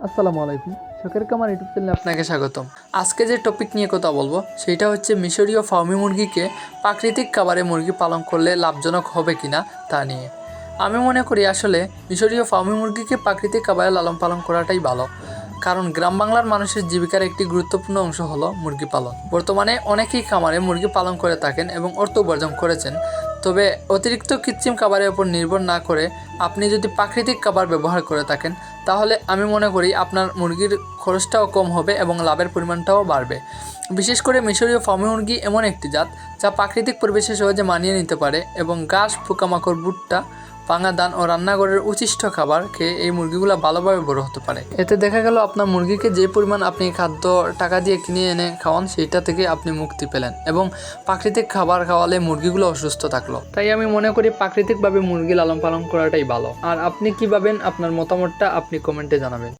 আসসালামু আলাইকুম, শখের কামার ইউটিউব চ্যানেলে আপনাকে স্বাগতম। আজকে যে টপিক নিয়ে কথা বলবো সেটা হচ্ছে মিশরীয় ফার্মি মুরগিকে প্রাকৃতিক খাবারে মুরগি পালন করলে লাভজনক হবে কিনা তা নিয়ে। আমি মনে করি আসলে মিশরীয় ফার্মি মুরগিকে প্রাকৃতিক খাবারে লালন পালন করাটাই ভালো, কারণ গ্রাম বাংলার মানুষের জীবিকার একটি গুরুত্বপূর্ণ অংশ হলো মুরগি পালন। বর্তমানে অনেকেই খামারে মুরগি পালন করে থাকেন এবং অর্থ উপার্জন করেছেন। তবে অতিরিক্ত কৃত্রিম খাবারের উপর নির্ভর না করে আপনি যদি প্রাকৃতিক খাবার ব্যবহার করে থাকেন তাহলে আমি মনে করি আপনার মুরগির খরচটাও কম হবে এবং লাভের পরিমাণটাও বাড়বে। বিশেষ করে মিশরীয় ফার্মি মুরগি এমন একটি জাত যা প্রাকৃতিক পরিবেশে সহজে মানিয়ে নিতে পারে এবং ঘাস, পোকামাকড়, ভুট্টা, ভাঙা ধান ও রান্নাঘরের উচ্ছিষ্ট খাবার খেয়ে এই মুরগিগুলো ভালোভাবে বড় হতে পারে। এতে দেখা গেল আপনার মুরগিকে যে পরিমাণ আপনি খাদ্য টাকা দিয়ে কিনে এনে খাওয়ান সেইটা থেকে আপনি মুক্তি পেলেন এবং প্রাকৃতিক খাবার খাওয়ালে মুরগিগুলো অসুস্থ থাকলো। তাই আমি মনে করি প্রাকৃতিকভাবে মুরগি লালন পালন করাটাই ভালো। আর আপনি কি ভাবেন, আপনার মতামতটা আপনি কমেন্টে জানাবেন।